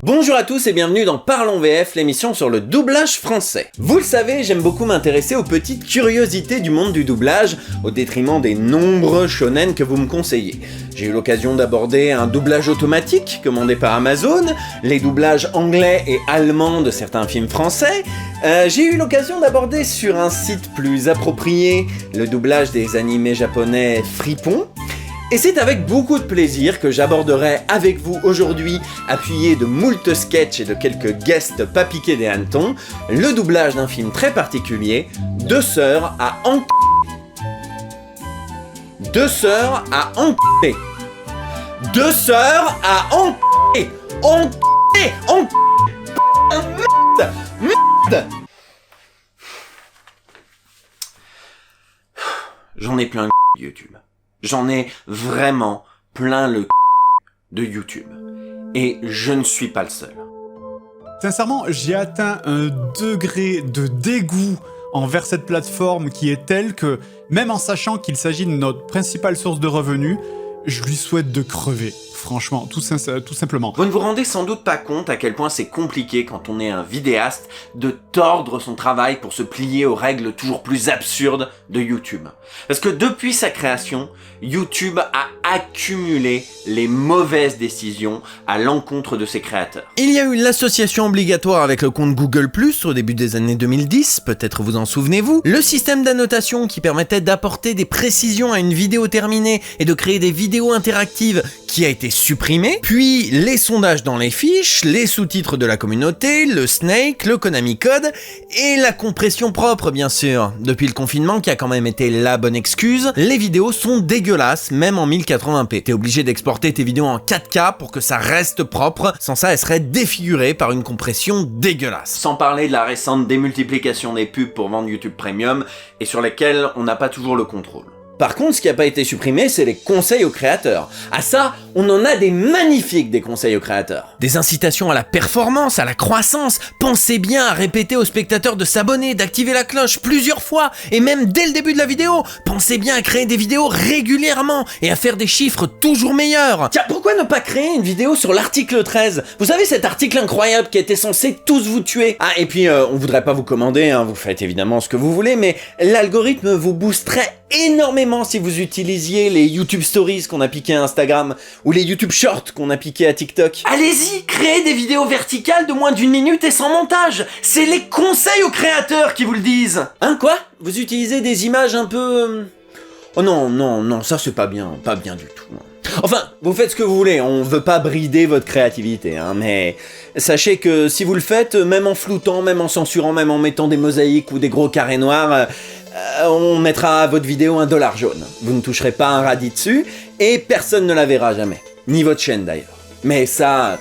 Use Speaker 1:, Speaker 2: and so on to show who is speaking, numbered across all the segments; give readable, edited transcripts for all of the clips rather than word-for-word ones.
Speaker 1: Bonjour à tous et bienvenue dans Parlons VF, l'émission sur le doublage français. Vous le savez, j'aime beaucoup m'intéresser aux petites curiosités du monde du doublage, au détriment des nombreux shonen que vous me conseillez. J'ai eu l'occasion d'aborder un doublage automatique commandé par Amazon, les doublages anglais et allemands de certains films français. J'ai eu l'occasion d'aborder sur un site plus approprié le doublage des animés japonais fripons. Et c'est avec beaucoup de plaisir que j'aborderai avec vous aujourd'hui, appuyé de moult sketchs et de quelques guests pas piqués des hannetons, le doublage d'un film très particulier, Deux sœurs à Deux sœurs à enculé. Deux sœurs à enculé. Merde. J'en ai plein le YouTube. J'en ai vraiment plein le de YouTube. Et je ne suis pas le seul.
Speaker 2: Sincèrement, j'ai atteint un degré de dégoût envers cette plateforme qui est telle que, même en sachant qu'il s'agit de notre principale source de revenus, je lui souhaite de crever. Franchement, tout simplement.
Speaker 1: Vous ne vous rendez sans doute pas compte à quel point c'est compliqué quand on est un vidéaste de tordre son travail pour se plier aux règles toujours plus absurdes de YouTube. Parce que depuis sa création, YouTube a accumulé les mauvaises décisions à l'encontre de ses créateurs. Il y a eu l'association obligatoire avec le compte Google+, au début des années 2010, peut-être vous en souvenez-vous, le système d'annotation qui permettait d'apporter des précisions à une vidéo terminée et de créer des vidéos interactives qui a été supprimé, puis les sondages dans les fiches, les sous-titres de la communauté, le Snake, le Konami Code et la compression propre bien sûr. Depuis le confinement qui a quand même été la bonne excuse, les vidéos sont dégueulasses même en 1080p. T'es obligé d'exporter tes vidéos en 4K pour que ça reste propre, sans ça elles seraient défigurées par une compression dégueulasse. Sans parler de la récente démultiplication des pubs pour vendre YouTube Premium et sur lesquelles on n'a pas toujours le contrôle. Par contre, ce qui n'a pas été supprimé, c'est les conseils aux créateurs. À ça, on en a des magnifiques des conseils aux créateurs. Des incitations à la performance, à la croissance. Pensez bien à répéter aux spectateurs de s'abonner, d'activer la cloche plusieurs fois, et même dès le début de la vidéo. Pensez bien à créer des vidéos régulièrement, et à faire des chiffres toujours meilleurs. Tiens, pourquoi ne pas créer une vidéo sur l'article 13 ? Vous savez cet article incroyable qui était censé tous vous tuer ? Ah, et puis, on voudrait pas vous commander, hein, vous faites évidemment ce que vous voulez, mais l'algorithme vous boosterait énormément si vous utilisiez les YouTube Stories qu'on a piqué à Instagram ou les YouTube Shorts qu'on a piqué à TikTok. Allez-y, créez des vidéos verticales de moins d'1 minute et sans montage. C'est les conseils aux créateurs qui vous le disent. Hein, quoi ? Vous utilisez des images un peu... Oh non, ça c'est pas bien du tout. Enfin, vous faites ce que vous voulez, on veut pas brider votre créativité, hein, mais sachez que si vous le faites, même en floutant, même en censurant, même en mettant des mosaïques ou des gros carrés noirs, on mettra à votre vidéo $1 jaune. Vous ne toucherez pas un radis dessus, et personne ne la verra jamais. Ni votre chaîne d'ailleurs. Mais ça,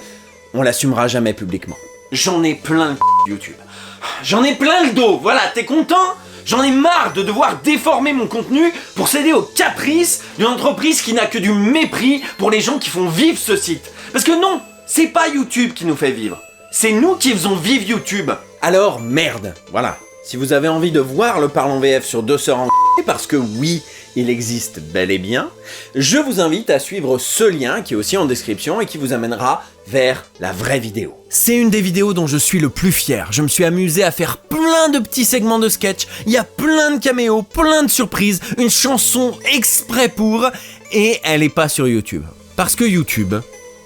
Speaker 1: on l'assumera jamais publiquement. J'en ai plein le YouTube. J'en ai plein le dos, voilà, t'es content ? J'en ai marre de devoir déformer mon contenu pour céder aux caprices d'une entreprise qui n'a que du mépris pour les gens qui font vivre ce site. Parce que non, c'est pas YouTube qui nous fait vivre. C'est nous qui faisons vivre YouTube. Alors merde, voilà. Si vous avez envie de voir le Parlons VF sur Deux sœurs en parce que oui, il existe bel et bien, je vous invite à suivre ce lien qui est aussi en description et qui vous amènera vers la vraie vidéo. C'est une des vidéos dont je suis le plus fier. Je me suis amusé à faire plein de petits segments de sketch, il y a plein de caméos, plein de surprises, une chanson exprès pour, et elle est pas sur YouTube. Parce que YouTube,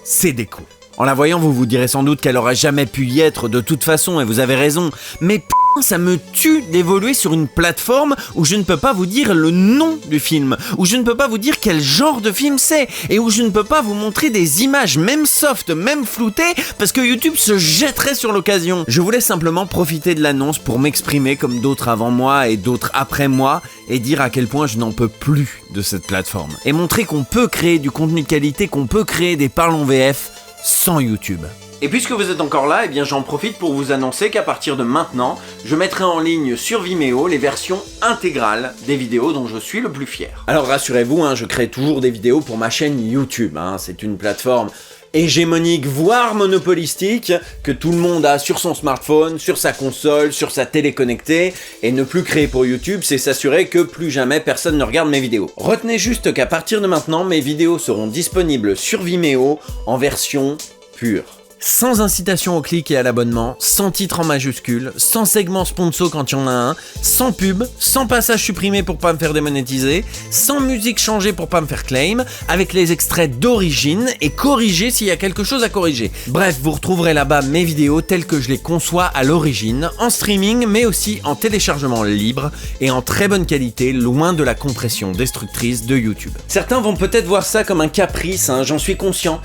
Speaker 1: c'est des cons. En la voyant, vous vous direz sans doute qu'elle aurait jamais pu y être de toute façon, et vous avez raison, mais ça me tue d'évoluer sur une plateforme où je ne peux pas vous dire le nom du film, où je ne peux pas vous dire quel genre de film c'est, et où je ne peux pas vous montrer des images, même soft, même floutées, parce que YouTube se jetterait sur l'occasion. Je voulais simplement profiter de l'annonce pour m'exprimer comme d'autres avant moi et d'autres après moi, et dire à quel point je n'en peux plus de cette plateforme. Et montrer qu'on peut créer du contenu de qualité, qu'on peut créer des Parlons VF sans YouTube. Et puisque vous êtes encore là, eh bien j'en profite pour vous annoncer qu'à partir de maintenant, je mettrai en ligne sur Vimeo les versions intégrales des vidéos dont je suis le plus fier. Alors rassurez-vous, je crée toujours des vidéos pour ma chaîne YouTube, c'est une plateforme hégémonique, voire monopolistique, que tout le monde a sur son smartphone, sur sa console, sur sa télé connectée, et ne plus créer pour YouTube, c'est s'assurer que plus jamais personne ne regarde mes vidéos. Retenez juste qu'à partir de maintenant, mes vidéos seront disponibles sur Vimeo en version pure. sans incitation au clic et à l'abonnement, sans titre en majuscule, sans segment sponsor quand il y en a un, sans pub, sans passage supprimé pour pas me faire démonétiser, sans musique changée pour pas me faire claim, avec les extraits d'origine et corrigés s'il y a quelque chose à corriger. Bref, vous retrouverez là-bas mes vidéos telles que je les conçois à l'origine, en streaming mais aussi en téléchargement libre et en très bonne qualité, loin de la compression destructrice de YouTube. Certains vont peut-être voir ça comme un caprice, j'en suis conscient.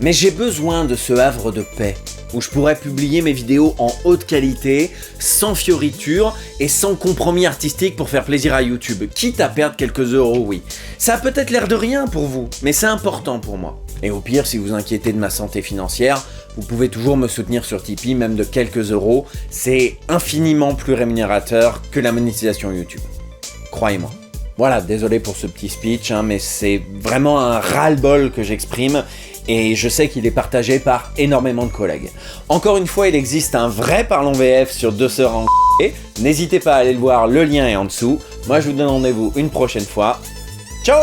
Speaker 1: Mais j'ai besoin de ce havre de paix, où je pourrais publier mes vidéos en haute qualité, sans fioritures et sans compromis artistique pour faire plaisir à YouTube, quitte à perdre quelques euros, oui. Ça a peut-être l'air de rien pour vous, mais c'est important pour moi. Et au pire, si vous inquiétez de ma santé financière, vous pouvez toujours me soutenir sur Tipeee, même de quelques euros, c'est infiniment plus rémunérateur que la monétisation YouTube. Croyez-moi. Voilà, désolé pour ce petit speech, mais c'est vraiment un ras-le-bol que j'exprime, et je sais qu'il est partagé par énormément de collègues. Encore une fois, il existe un vrai Parlons VF sur Deux Sœurs en n'hésitez pas à aller le voir, le lien est en dessous. Moi je vous donne rendez-vous une prochaine fois. Ciao!